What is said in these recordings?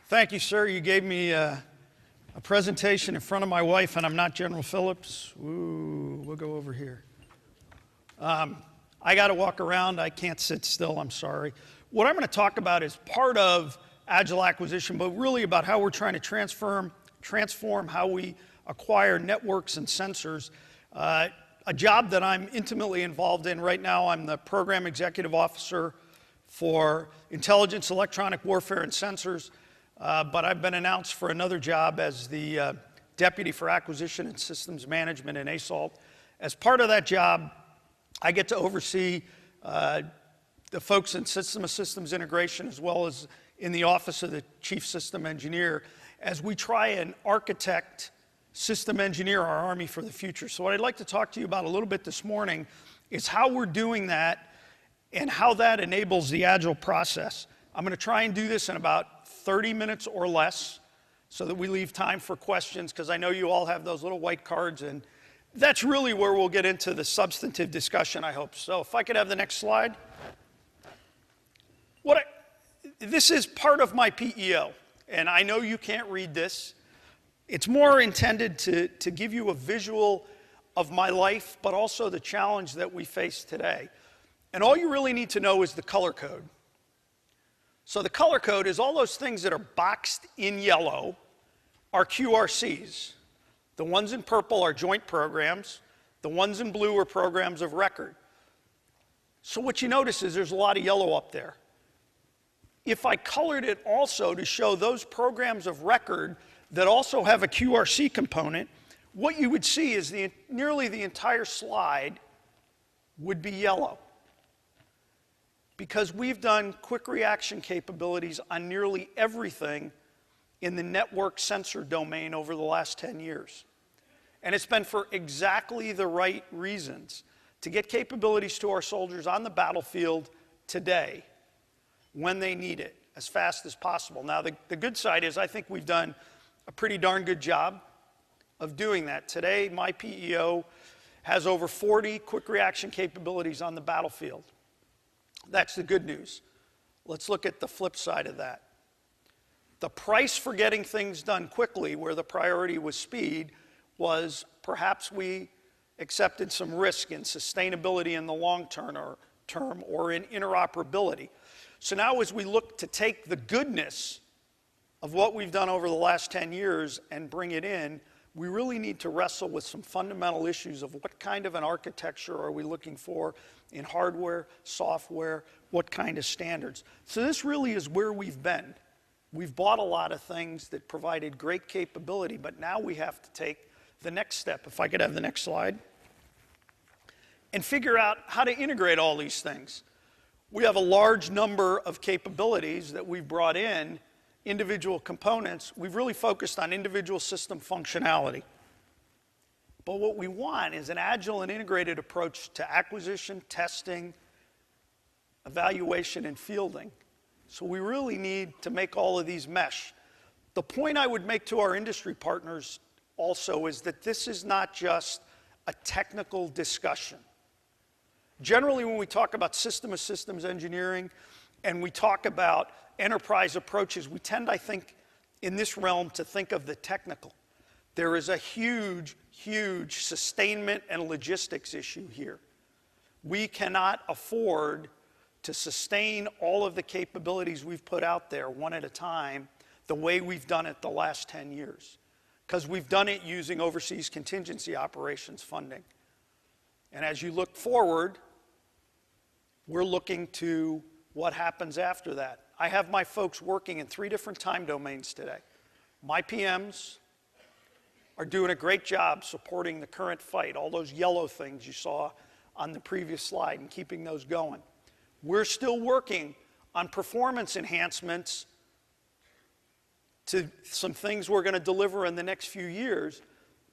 Thank you, sir. You gave me a presentation in front of my wife, and I'm not General Phillips. Ooh, we'll go over here. I got to walk around. I can't sit still. I'm sorry. What I'm going to talk about is part of Agile acquisition, but really about how we're trying to transform how we acquire networks and sensors. A job that I'm intimately involved in right now. I'm the Program Executive Officer for Intelligence, Electronic Warfare, and Sensors. But I've been announced for another job as the Deputy for Acquisition and Systems Management in ASALT. As part of that job, I get to oversee the folks in System of Systems Integration as well as in the Office of the Chief System Engineer as we try and architect, system engineer our Army for the future. So what I'd like to talk to you about a little bit this morning is how we're doing that and how that enables the Agile process. I'm going to try and do this in about 30 minutes or less so that we leave time for questions, because I know you all have those little white cards, and that's really where we'll get into the substantive discussion, I hope. So if I could have the next slide. This is part of my PEO, and I know you can't read this. It's more intended to give you a visual of my life, but also the challenge that we face today. And all you really need to know is the color code. So the color code is all those things that are boxed in yellow are QRCs. The ones in purple are joint programs. The ones in blue are programs of record. So what you notice is there's a lot of yellow up there. If I colored it also to show those programs of record that also have a QRC component, what you would see is nearly the entire slide would be yellow. Because we've done quick reaction capabilities on nearly everything in the network sensor domain over the last 10 years. And it's been for exactly the right reasons, to get capabilities to our soldiers on the battlefield today when they need it, as fast as possible. Now, the good side is I think we've done a pretty darn good job of doing that. Today, my PEO has over 40 quick reaction capabilities on the battlefield. That's the good news. Let's look at the flip side of that. The price for getting things done quickly, where the priority was speed, was perhaps we accepted some risk in sustainability in the long term or in interoperability. So now as we look to take the goodness of what we've done over the last 10 years and bring it in, we really need to wrestle with some fundamental issues of what kind of an architecture are we looking for in hardware, software, what kind of standards. So this really is where we've been. We've bought a lot of things that provided great capability, but now we have to take the next step, if I could have the next slide, and figure out how to integrate all these things. We have a large number of capabilities that we've brought in, individual components. We've really focused on individual system functionality. But what we want is an agile and integrated approach to acquisition, testing, evaluation, and fielding. So we really need to make all of these mesh. The point I would make to our industry partners also is that this is not just a technical discussion. Generally, when we talk about system of systems engineering and we talk about enterprise approaches, we tend, I think, in this realm to think of the technical. There is a huge, huge sustainment and logistics issue here. We cannot afford to sustain all of the capabilities we've put out there one at a time the way we've done it the last 10 years, because we've done it using overseas contingency operations funding. And as you look forward, we're looking to what happens after that. I have my folks working in 3 different time domains today. My PMs are doing a great job supporting the current fight, all those yellow things you saw on the previous slide, and keeping those going. We're still working on performance enhancements to some things we're going to deliver in the next few years,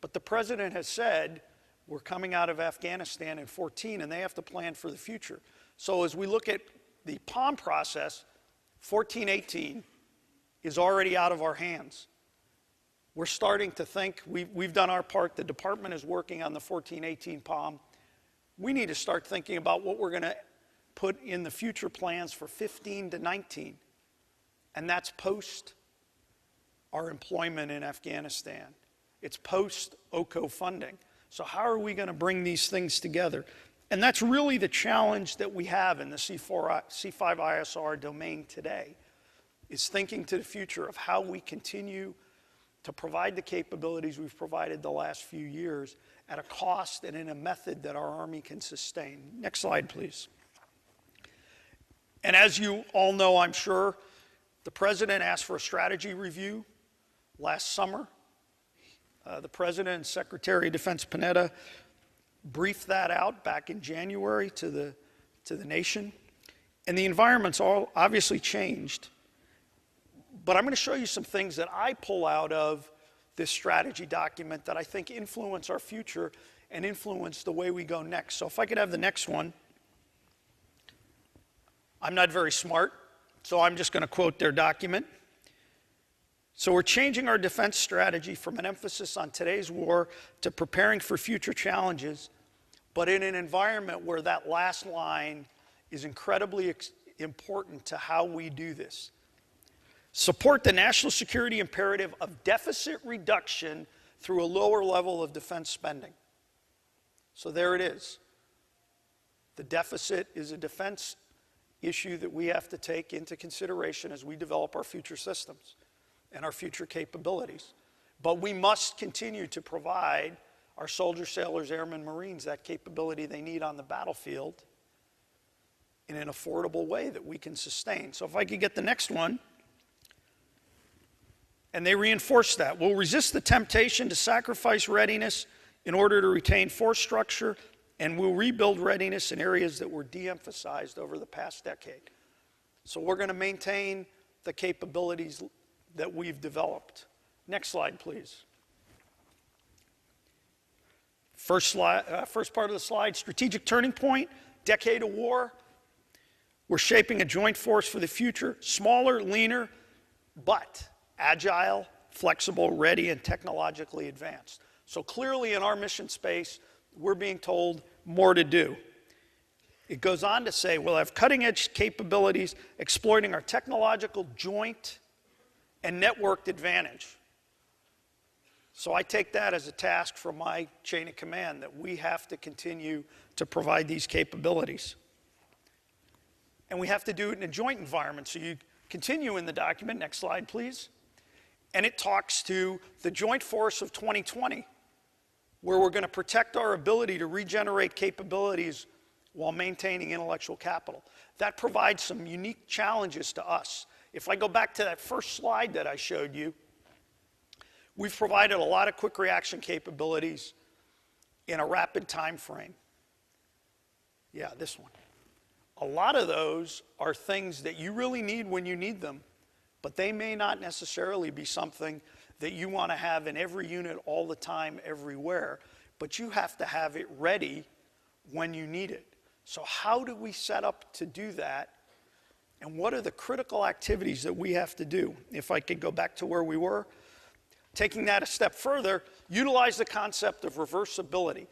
but the president has said we're coming out of Afghanistan in 2014, and they have to plan for the future. So as we look at the POM process, 14-18 is already out of our hands. We're starting to think, we've done our part, the department is working on the 14-18 POM. We need to start thinking about what we're going to put in the future plans for 15 to 19. And that's post our employment in Afghanistan. It's post-OCO funding. So how are we going to bring these things together? And that's really the challenge that we have in the C5ISR domain today, is thinking to the future of how we continue to provide the capabilities we've provided the last few years at a cost and in a method that our Army can sustain. Next slide, please. And as you all know, I'm sure, the President asked for a strategy review last summer. The President and Secretary of Defense Panetta briefed that out back in January to the nation. And the environment's all obviously changed. But I'm going to show you some things that I pull out of this strategy document that I think influence our future and influence the way we go next. So if I could have the next one. I'm not very smart, so I'm just going to quote their document. So we're changing our defense strategy from an emphasis on today's war to preparing for future challenges, but in an environment where that last line is incredibly important to how we do this. Support the national security imperative of deficit reduction through a lower level of defense spending. So there it is. The deficit is a defense issue that we have to take into consideration as we develop our future systems and our future capabilities. But we must continue to provide our soldiers, sailors, airmen, Marines that capability they need on the battlefield in an affordable way that we can sustain. So if I could get the next one. And they reinforce that. We'll resist the temptation to sacrifice readiness in order to retain force structure, and we'll rebuild readiness in areas that were de-emphasized over the past decade. So we're going to maintain the capabilities that we've developed. Next slide, please. First part of the slide, strategic turning point, decade of war. We're shaping a joint force for the future, smaller, leaner, but agile, flexible, ready, and technologically advanced. So clearly in our mission space, we're being told more to do. It goes on to say we'll have cutting-edge capabilities exploiting our technological joint and networked advantage. So I take that as a task from my chain of command that we have to continue to provide these capabilities. And we have to do it in a joint environment. So you continue in the document, next slide please. And it talks to the joint force of 2020, where we're going to protect our ability to regenerate capabilities while maintaining intellectual capital. That provides some unique challenges to us. If I go back to that first slide that I showed you, we've provided a lot of quick reaction capabilities in a rapid time frame. Yeah, this one. A lot of those are things that you really need when you need them, but they may not necessarily be something that you want to have in every unit all the time, everywhere, but you have to have it ready when you need it. So how do we set up to do that? And what are the critical activities that we have to do? If I could go back to where we were, taking that a step further, utilize the concept of reversibility,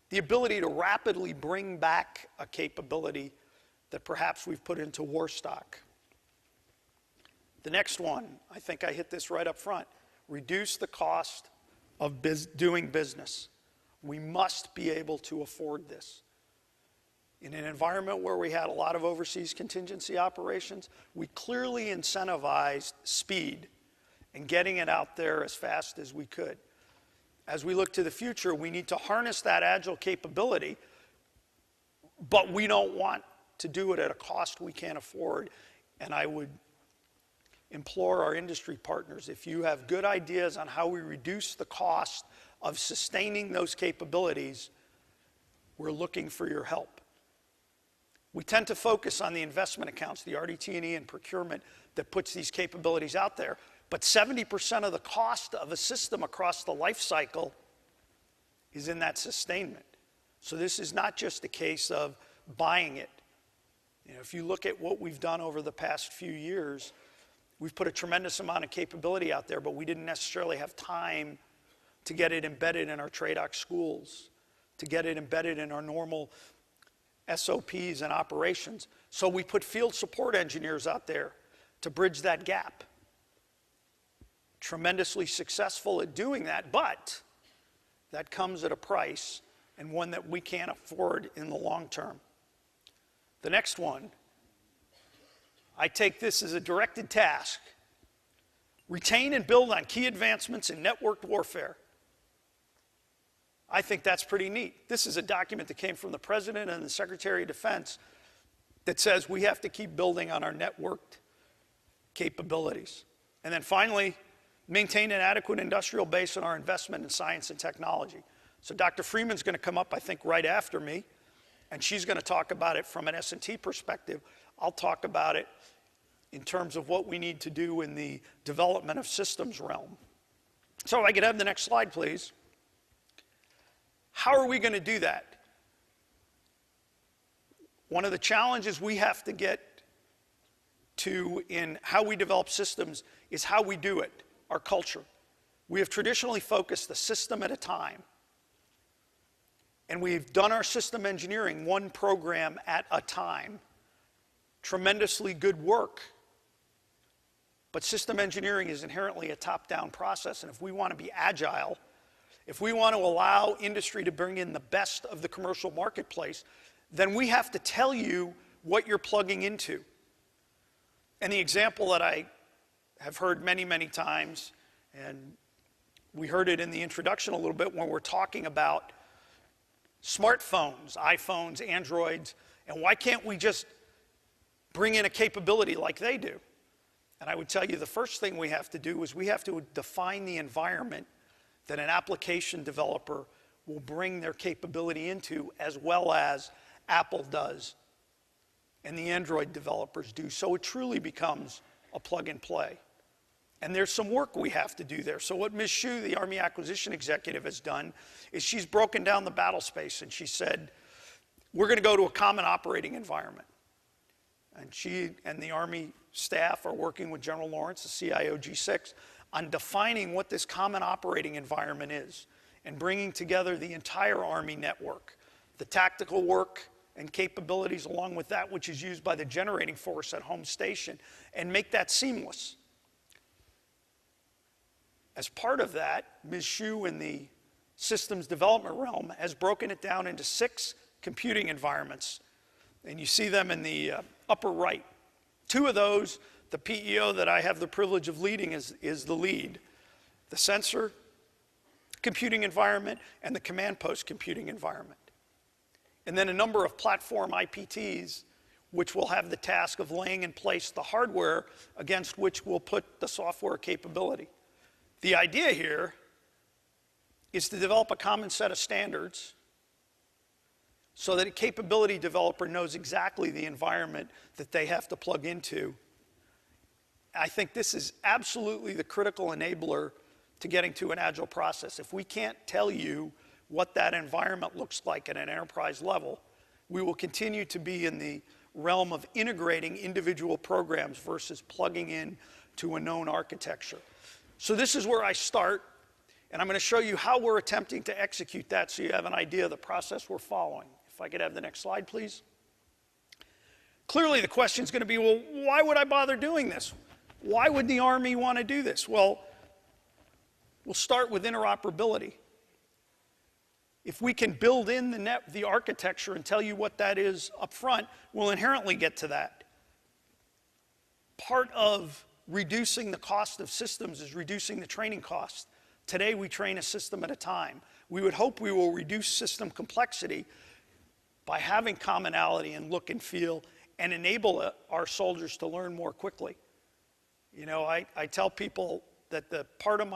the ability to rapidly bring back a capability that perhaps we've put into war stock. The next one, I think I hit this right up front, reduce the cost of doing business. We must be able to afford this. In an environment where we had a lot of overseas contingency operations, we clearly incentivized speed and getting it out there as fast as we could. As we look to the future, we need to harness that agile capability, but we don't want to do it at a cost we can't afford. And I would implore our industry partners, if you have good ideas on how we reduce the cost of sustaining those capabilities, we're looking for your help. We tend to focus on the investment accounts, the RDT&E and procurement that puts these capabilities out there, but 70% of the cost of a system across the life cycle is in that sustainment. So this is not just a case of buying it. You know, if you look at what we've done over the past few years, we've put a tremendous amount of capability out there, but we didn't necessarily have time to get it embedded in our TRADOC schools, to get it embedded in our normal SOPs and operations. So we put field support engineers out there to bridge that gap. tremendously successful at doing that, but that comes at a price, and one that we can't afford in the long term. The next one, I take this as a directed task. Retain and build on key advancements in networked warfare. I think that's pretty neat. This is a document that came from the President and the Secretary of Defense that says we have to keep building on our networked capabilities. And then finally, maintain an adequate industrial base on our investment in science and technology. So Dr. Freeman's going to come up, I think, right after me, and she's going to talk about it from an S&T perspective. I'll talk about it in terms of what we need to do in the development of systems realm. So if I could have the next slide, please. How are we going to do that? One of the challenges we have to get to in how we develop systems is how we do it, our culture. We have traditionally focused a system at a time. And we've done our system engineering one program at a time. Tremendously good work. But system engineering is inherently a top-down process. And if we want to be agile, if we want to allow industry to bring in the best of the commercial marketplace, then we have to tell you what you're plugging into. And the example that I have heard many, many times, and we heard it in the introduction a little bit when we're talking about smartphones, iPhones, Androids, and why can't we just bring in a capability like they do? And I would tell you the first thing we have to do is we have to define the environment that an application developer will bring their capability into, as well as Apple does and the Android developers do. So it truly becomes a plug and play. And there's some work we have to do there. So what Ms. Hsu, the Army Acquisition Executive, has done is she's broken down the battle space, and she said, we're going to go to a common operating environment. And she and the Army staff are working with General Lawrence, the CIO G6, on defining what this common operating environment is and bringing together the entire Army network, the tactical work and capabilities along with that which is used by the generating force at home station, and make that seamless. As part of that, Ms. Hsu in the systems development realm has broken it down into 6 computing environments. And you see them in the upper right. 2 of those, the PEO that I have the privilege of leading is the lead. The sensor computing environment and the command post computing environment. And then a number of platform IPTs which will have the task of laying in place the hardware against which we'll put the software capability. The idea here is to develop a common set of standards so that a capability developer knows exactly the environment that they have to plug into. I think this is absolutely the critical enabler to getting to an agile process. If we can't tell you what that environment looks like at an enterprise level, we will continue to be in the realm of integrating individual programs versus plugging in to a known architecture. So this is where I start, and I'm going to show you how we're attempting to execute that so you have an idea of the process we're following. If I could have the next slide, please. Clearly the question is going to be, well, why would I bother doing this? Why would the Army want to do this? Well, we'll start with interoperability. If we can build in the architecture and tell you what that is up front, we'll inherently get to that. Part of reducing the cost of systems is reducing the training cost. Today we train a system at a time. We would hope we will reduce system complexity by having commonality and look and feel and enable our soldiers to learn more quickly. You know, I tell people that the part of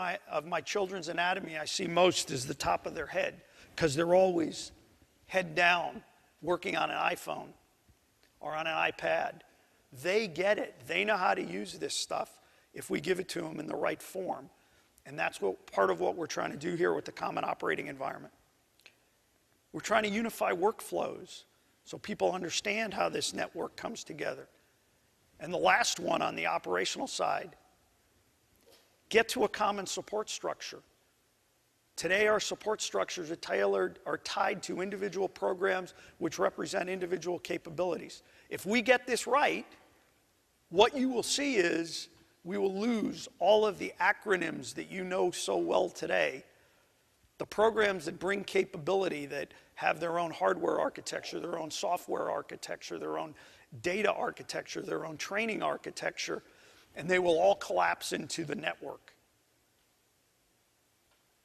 my children's anatomy I see most is the top of their head, because they're always head down working on an iPhone or on an iPad. They get it. They know how to use this stuff if we give it to them in the right form. And that's part of what we're trying to do here with the common operating environment. We're trying to unify workflows so people understand how this network comes together. And the last one on the operational side, get to a common support structure. Today, our support structures are tied to individual programs which represent individual capabilities. If we get this right, what you will see is we will lose all of the acronyms that you know so well today, the programs that bring capability, that have their own hardware architecture, their own software architecture, their own data architecture, their own training architecture, and they will all collapse into the network.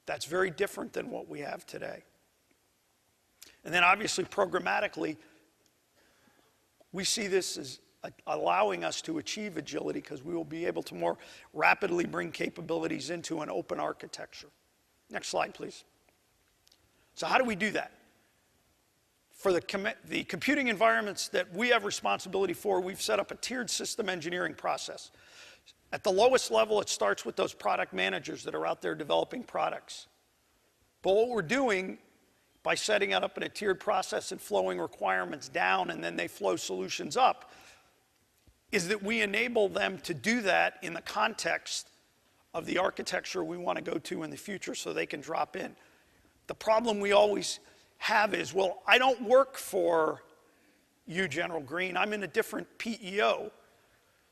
That's very different than what we have today. And then obviously programmatically, we see this as allowing us to achieve agility because we will be able to more rapidly bring capabilities into an open architecture. Next slide, please. So how do we do that? For the computing environments that we have responsibility for, we've set up a tiered system engineering process. At the lowest level, it starts with those product managers that are out there developing products. But what we're doing by setting it up in a tiered process and flowing requirements down and then they flow solutions up is that we enable them to do that in the context of the architecture we want to go to in the future so they can drop in. The problem we always have is, well, I don't work for you, General Greene. I'm in a different PEO.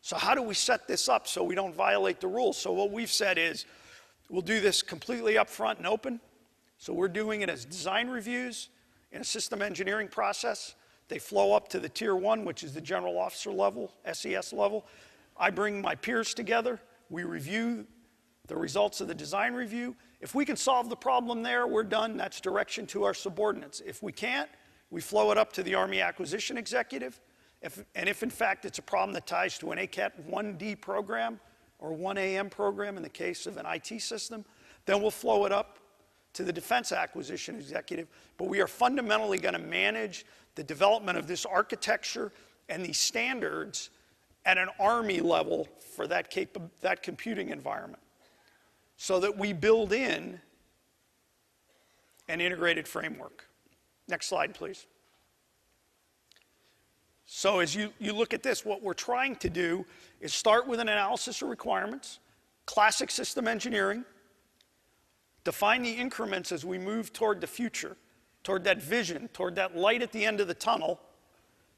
So how do we set this up so we don't violate the rules? So what we've said is we'll do this completely upfront and open. So we're doing it as design reviews in a system engineering process. They flow up to the tier 1, which is the general officer level, SES level. I bring my peers together. We review the results of the design review. If we can solve the problem there, we're done. That's direction to our subordinates. If we can't, we flow it up to the Army Acquisition Executive. And if in fact it's a problem that ties to an ACAT 1D program or 1AM program in the case of an IT system, then we'll flow it up to the Defense Acquisition Executive. But we are fundamentally going to manage the development of this architecture and these standards at an Army level for that computing environment, so that we build in an integrated framework. Next slide, please. So as you look at this, what we're trying to do is start with an analysis of requirements, classic system engineering, define the increments as we move toward the future, toward that vision, toward that light at the end of the tunnel,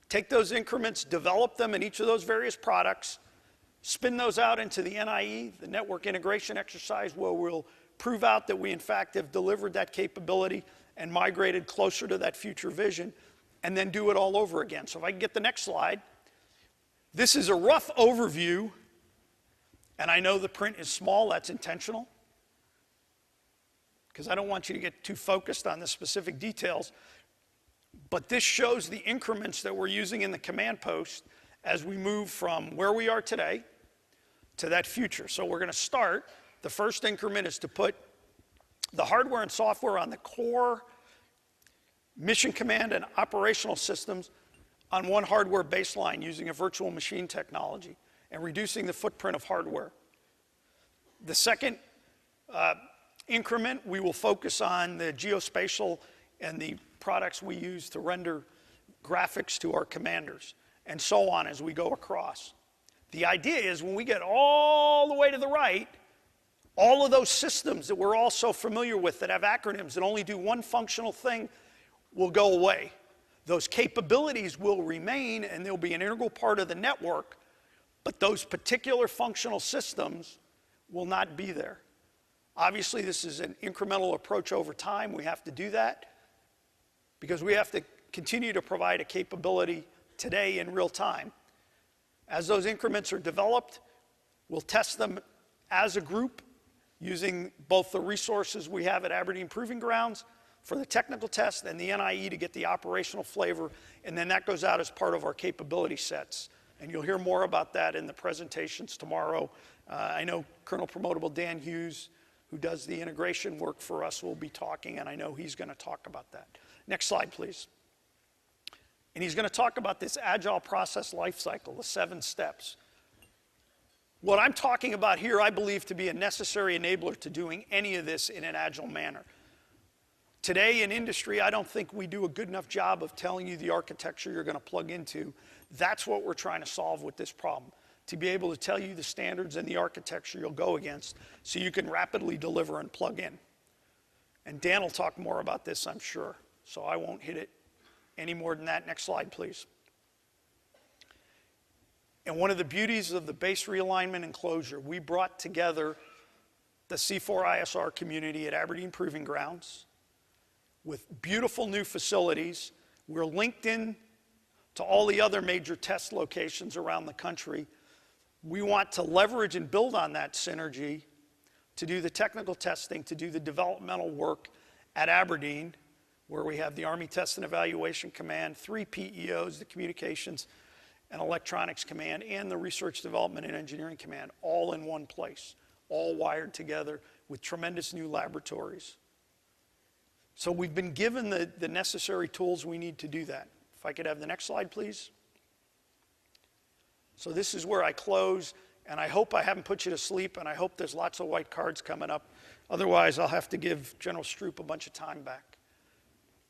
take those increments, develop them in each of those various products, spin those out into the NIE, the network integration exercise, where we'll prove out that we in fact have delivered that capability and migrated closer to that future vision, and then do it all over again. So if I can get the next slide. This is a rough overview, and I know the print is small, that's intentional, because I don't want you to get too focused on the specific details, but this shows the increments that we're using in the command post as we move from where we are today to that future. So we're going to start, the first increment is to put the hardware and software on the core mission command and operational systems on one hardware baseline using a virtual machine technology and reducing the footprint of hardware. The second increment, we will focus on the geospatial and the products we use to render graphics to our commanders, and so on as we go across. The idea is when we get all the way to the right, all of those systems that we're all so familiar with that have acronyms that only do one functional thing will go away. Those capabilities will remain and they'll be an integral part of the network, but those particular functional systems will not be there. Obviously, this is an incremental approach over time. We have to do that because we have to continue to provide a capability today in real time. As those increments are developed, we'll test them as a group using both the resources we have at Aberdeen Proving Grounds for the technical test and the NIE to get the operational flavor, and then that goes out as part of our capability sets. And you'll hear more about that in the presentations tomorrow. I know Colonel Promotable Dan Hughes, who does the integration work for us, will be talking, and I know he's going to talk about that. Next slide, please. And he's going to talk about this Agile process lifecycle, the 7 steps. What I'm talking about here, I believe to be a necessary enabler to doing any of this in an Agile manner. Today in industry, I don't think we do a good enough job of telling you the architecture you're going to plug into. That's what we're trying to solve with this problem, to be able to tell you the standards and the architecture you'll go against so you can rapidly deliver and plug in. And Dan will talk more about this, I'm sure, so I won't hit it any more than that. Next slide, please. And one of the beauties of the base realignment and closure, we brought together the C4ISR community at Aberdeen Proving Grounds with beautiful new facilities. We're linked in to all the other major test locations around the country. We want to leverage and build on that synergy to do the technical testing, to do the developmental work at Aberdeen, where we have the Army Test and Evaluation Command, 3 PEOs, the Communications and Electronics Command, and the Research Development and Engineering Command, all in one place, all wired together with tremendous new laboratories. So we've been given the necessary tools we need to do that. If I could have the next slide, please. So this is where I close, and I hope I haven't put you to sleep, and I hope there's lots of white cards coming up. Otherwise, I'll have to give General Stroop a bunch of time back.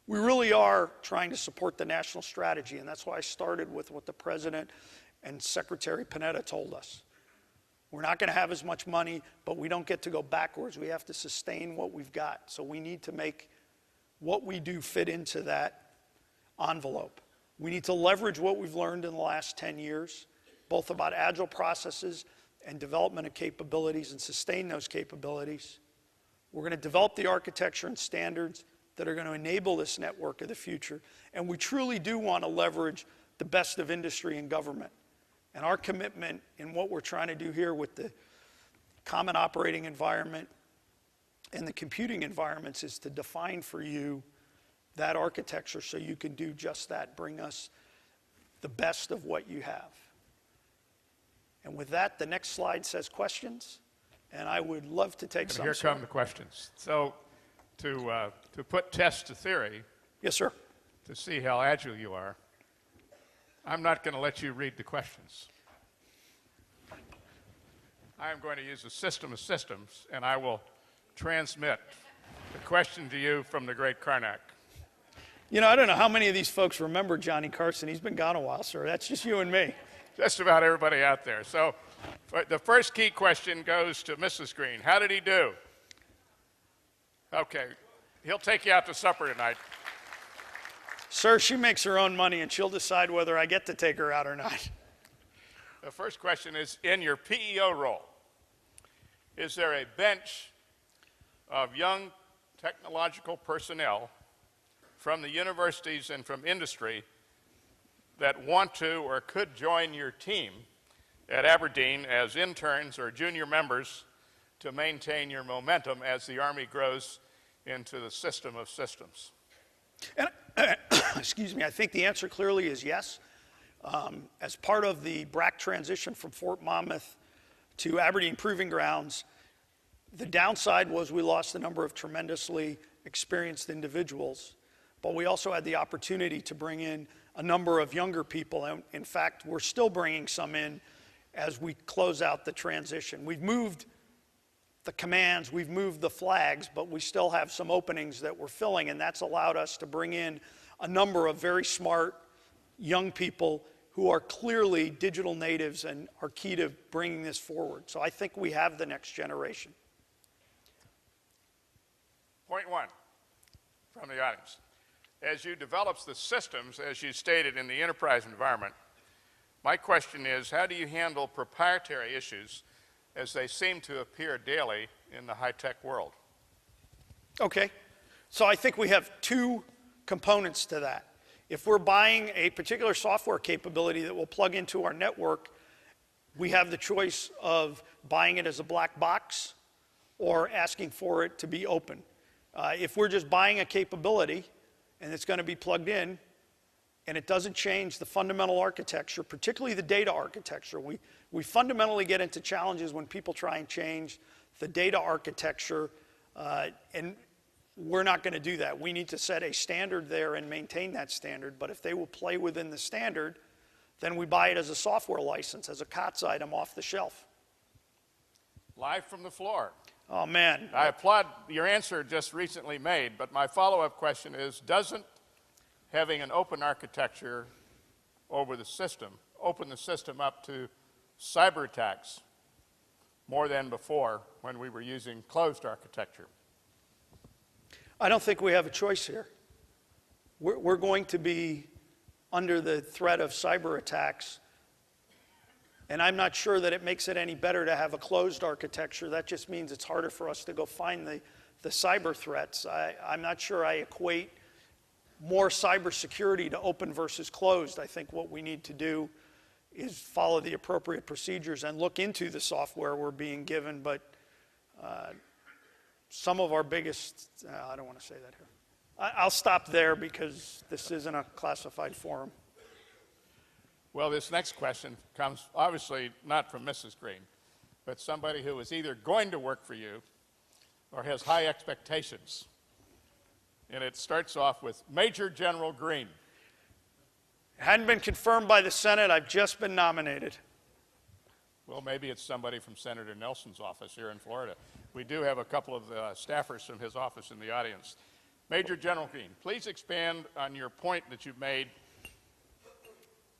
We really are trying to support the national strategy, and that's why I started with what the President and Secretary Panetta told us. We're not going to have as much money, but we don't get to go backwards. We have to sustain what we've got. So we need to make what we do fit into that envelope. We need to leverage what we've learned in the last 10 years, both about agile processes and development of capabilities, and sustain those capabilities. We're going to develop the architecture and standards that are going to enable this network of the future. And we truly do want to leverage the best of industry and government. And our commitment in what we're trying to do here with the common operating environment and the computing environments is to define for you that architecture so you can do just that, bring us the best of what you have. And with that, the next slide says questions, and I would love to take some. Here come the questions. So to put test to theory, yes, sir. To see how agile you are, I'm not going to let you read the questions. I am going to use a system of systems, and I will transmit the question to you from the great Karnak. You know, I don't know how many of these folks remember Johnny Carson. He's been gone a while, sir. That's just you and me. Just about everybody out there. So the first key question goes to Mrs. Greene. How did he do? Okay. He'll take you out to supper tonight. Sir, she makes her own money, and she'll decide whether I get to take her out or not. The first question is, in your PEO role, is there a bench of young technological personnel from the universities and from industry that want to or could join your team at Aberdeen as interns or junior members to maintain your momentum as the Army grows into the system of systems? And, excuse me, I think the answer clearly is yes. As part of the BRAC transition from Fort Monmouth to Aberdeen Proving Grounds, the downside was we lost a number of tremendously experienced individuals, but we also had the opportunity to bring in a number of younger people. And in fact, we're still bringing some in as we close out the transition. We've moved the commands, we've moved the flags, but we still have some openings that we're filling, and that's allowed us to bring in a number of very smart young people who are clearly digital natives and are key to bringing this forward. So I think we have the next generation. Point one from the audience. As you develop the systems, as you stated, in the enterprise environment, my question is, how do you handle proprietary issues as they seem to appear daily in the high-tech world? Okay, so I think we have two components to that. If we're buying a particular software capability that will plug into our network, we have the choice of buying it as a black box or asking for it to be open. If we're just buying a capability and it's going to be plugged in and it doesn't change the fundamental architecture, particularly the data architecture, we fundamentally get into challenges when people try and change the data architecture, and we're not going to do that. We need to set a standard there and maintain that standard, but if they will play within the standard, then we buy it as a software license, as a COTS item off the shelf. Live from the floor. Oh, man. I applaud your answer just recently made, but my follow-up question is, doesn't having an open architecture over the system open the system up to cyber attacks more than before when we were using closed architecture? I don't think we have a choice here. We're going to be under the threat of cyber attacks And I'm not sure that it makes it any better to have a closed architecture. That just means it's harder for us to go find the cyber threats. I'm not sure I equate more cybersecurity to open versus closed. I think what we need to do is follow the appropriate procedures and look into the software we're being given. But some of our biggest, I don't want to say that here. I'll stop there because this isn't a classified forum. Well, this next question comes obviously not from Mrs. Greene, but somebody who is either going to work for you or has high expectations. And it starts off with Major General Greene. It hadn't been confirmed by the Senate. I've just been nominated. Well, maybe it's somebody from Senator Nelson's office here in Florida. We do have a couple of staffers from his office in the audience. Major General Greene, please expand on your point that you've made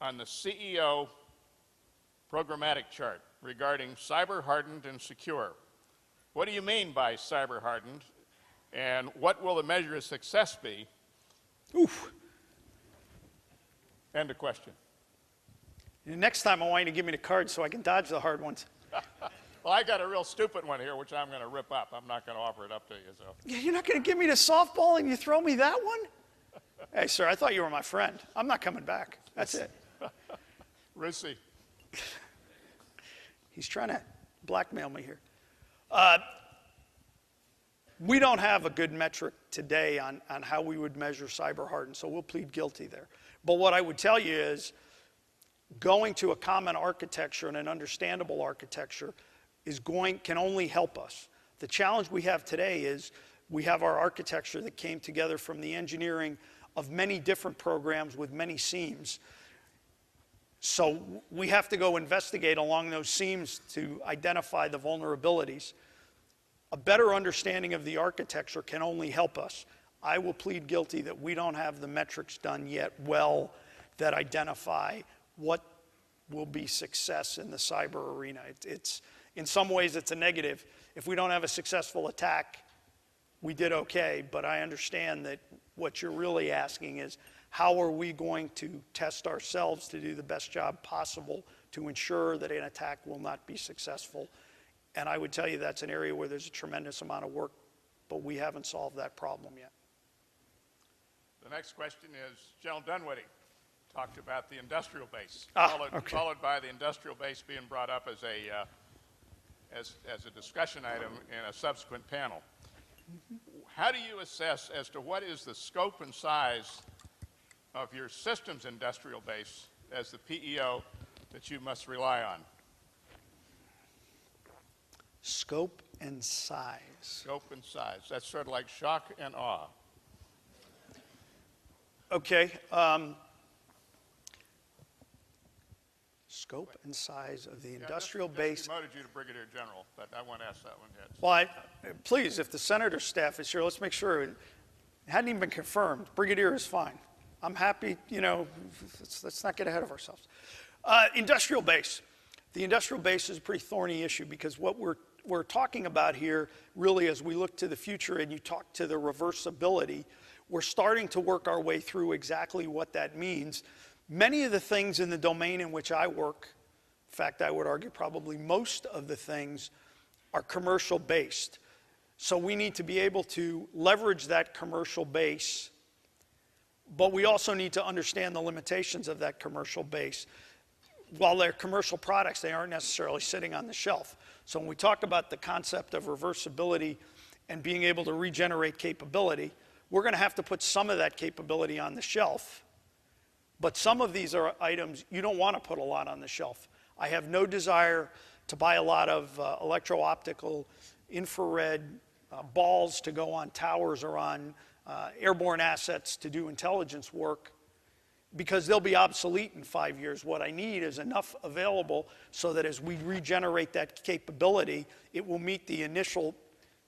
on the CEO programmatic chart regarding cyber hardened and secure. What do you mean by cyber hardened, and what will the measure of success be? Oof. End of question. Next time I want you to give me the card so I can dodge the hard ones. Well, I got a real stupid one here, which I'm going to rip up. I'm not going to offer it up to you. So. You're not going to give me the softball and you throw me that one? Hey, sir, I thought you were my friend. I'm not coming back. That's it. Russi. He's trying to blackmail me here. We don't have a good metric today on how we would measure cyber hardened, so we'll plead guilty there. But what I would tell you is going to a common architecture and an understandable architecture can only help us. The challenge we have today is we have our architecture that came together from the engineering of many different programs with many seams. So we have to go investigate along those seams to identify the vulnerabilities. A better understanding of the architecture can only help us. I will plead guilty that we don't have the metrics done yet well that identify what will be success in the cyber arena. In some ways, it's a negative. If we don't have a successful attack, we did okay, but I understand that what you're really asking is, how are we going to test ourselves to do the best job possible to ensure that an attack will not be successful? And I would tell you that's an area where there's a tremendous amount of work, but we haven't solved that problem yet. The next question is, General Dunwoody talked about the industrial base, followed by the industrial base being brought up as a discussion item in a subsequent panel. How do you assess as to what is the scope and size of your systems industrial base as the PEO that you must rely on? Scope and size. Scope and size. That's sort of like shock and awe. Okay. Scope and size of the industrial base. I promoted you to Brigadier General, but I want to ask that one yet. Well, please, if the senator's staff is here, let's make sure. It hadn't even been confirmed. Brigadier is fine. I'm happy, let's not get ahead of ourselves. Industrial base. The industrial base is a pretty thorny issue because what we're talking about here, really, as we look to the future and you talk to the reversibility, we're starting to work our way through exactly what that means. Many of the things in the domain in which I work, in fact, I would argue probably most of the things, are commercial based. So we need to be able to leverage that commercial base, but we also need to understand the limitations of that commercial base. While they're commercial products, they aren't necessarily sitting on the shelf. So when we talk about the concept of reversibility and being able to regenerate capability, we're going to have to put some of that capability on the shelf. But some of these are items you don't want to put a lot on the shelf. I have no desire to buy a lot of electro-optical, infrared balls to go on towers or on airborne assets to do intelligence work, because they'll be obsolete in 5 years. What I need is enough available so that as we regenerate that capability, it will meet the initial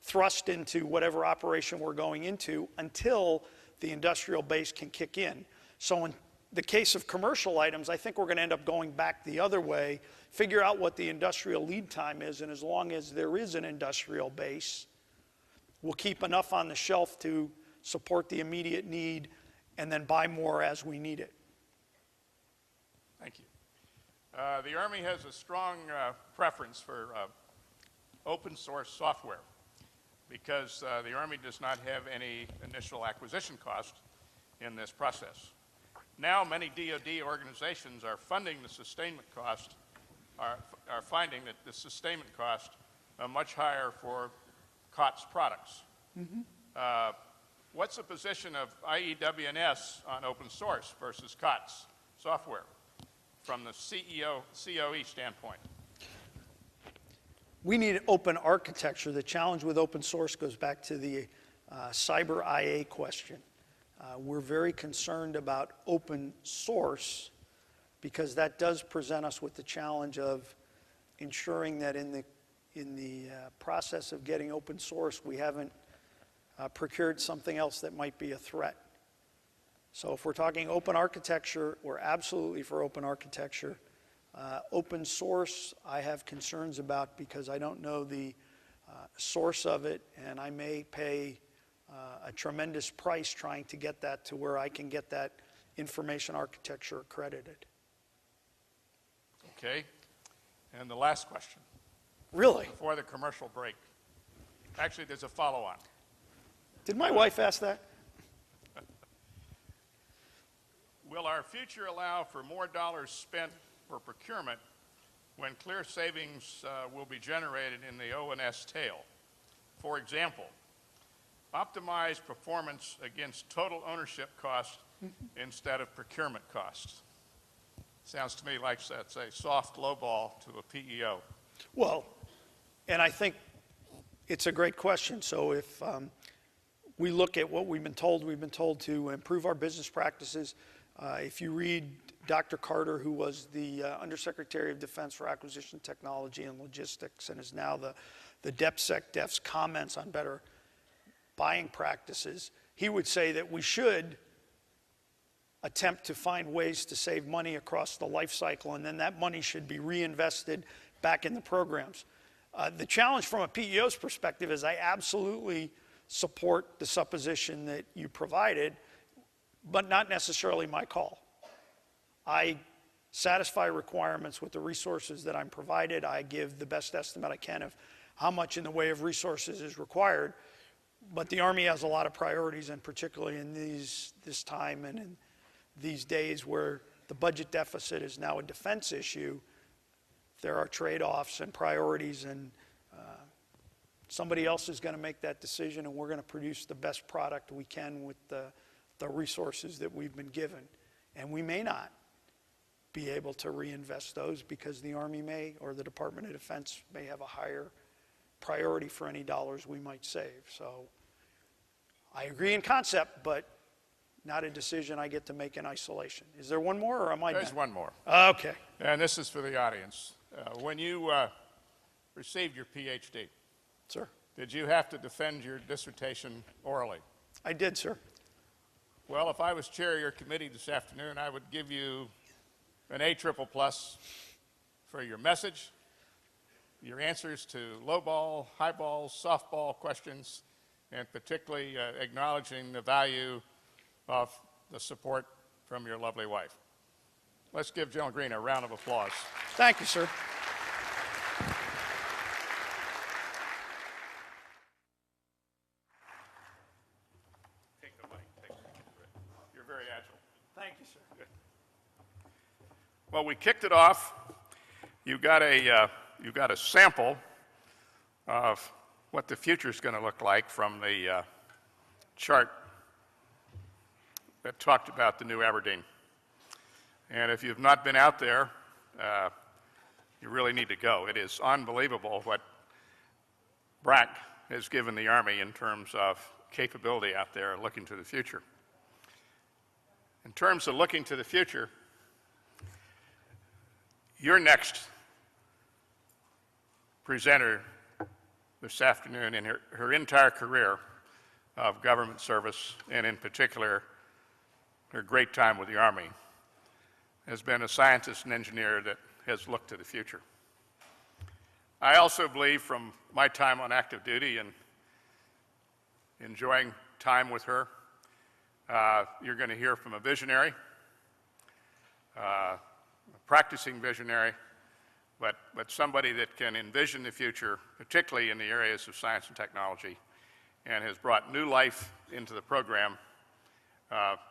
thrust into whatever operation we're going into until the industrial base can kick in. So in the case of commercial items, I think we're going to end up going back the other way, figure out what the industrial lead time is, and as long as there is an industrial base, we'll keep enough on the shelf to support the immediate need and then buy more as we need it. Thank you. The Army has a strong preference for open source software because the Army does not have any initial acquisition cost in this process. Now many DoD organizations are funding the sustainment cost, are finding that the sustainment cost are much higher for COTS products. What's the position of IEWNS on open source versus COTS software from the COE standpoint? We need open architecture. The challenge with open source goes back to the cyber IA question. We're very concerned about open source because that does present us with the challenge of ensuring that in the process of getting open source, we haven't procured something else that might be a threat. So if we're talking open architecture, we're absolutely for open architecture. Open source, I have concerns about because I don't know the source of it, and I may pay a tremendous price trying to get that to where I can get that information architecture accredited. Okay. And the last question. Really? Before the commercial break. Actually, there's a follow-on. Did my wife ask that? Will our future allow for more dollars spent for procurement when clear savings will be generated in the O&S tail? For example, optimize performance against total ownership cost instead of procurement costs. Sounds to me like that's a soft low ball to a PEO. Well, and I think it's a great question. So if we look at what we've been told to improve our business practices. If you read Dr. Carter, who was the Undersecretary of Defense for Acquisition Technology and Logistics and is now the DepSecDef's comments on better buying practices, he would say that we should attempt to find ways to save money across the life cycle, and then that money should be reinvested back in the programs. The challenge from a PEO's perspective is I absolutely support the supposition that you provided, but not necessarily my call. I satisfy requirements with the resources that I'm provided. I give the best estimate I can of how much in the way of resources is required, but the Army has a lot of priorities, and particularly in this time and in these days where the budget deficit is now a defense issue, there are trade-offs and priorities, and somebody else is going to make that decision, and we're going to produce the best product we can with the resources that we've been given. And we may not be able to reinvest those because the Army may, or the Department of Defense may have a higher priority for any dollars we might save. So I agree in concept, but not a decision I get to make in isolation. Is there one more, or am I done? There's one more. Okay. And this is for the audience. When you received your PhD, Sir. did you have to defend your dissertation orally? I did, sir. Well, if I was chair of your committee this afternoon, I would give you an A++ for your message, your answers to low-ball, high-ball, softball questions, and particularly acknowledging the value of the support from your lovely wife. Let's give General Greene a round of applause. Thank you, sir. Take the mic. You're very agile. Thank you, sir. Well, we kicked it off. You got a sample of what the future is going to look like from the chart that talked about the new Aberdeen. And if you've not been out there, you really need to go. It is unbelievable what BRAC has given the Army in terms of capability out there looking to the future. In terms of looking to the future, your next presenter this afternoon in her entire career of government service, and in particular her great time with the Army, has been a scientist and engineer that has looked to the future. I also believe from my time on active duty and enjoying time with her, you're going to hear from a visionary, practicing visionary, but somebody that can envision the future, particularly in the areas of science and technology, and has brought new life into the program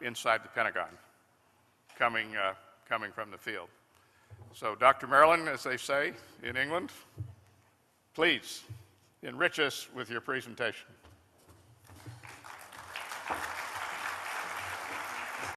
inside the Pentagon, coming from the field. So Dr. Marilyn, as they say in England, please enrich us with your presentation.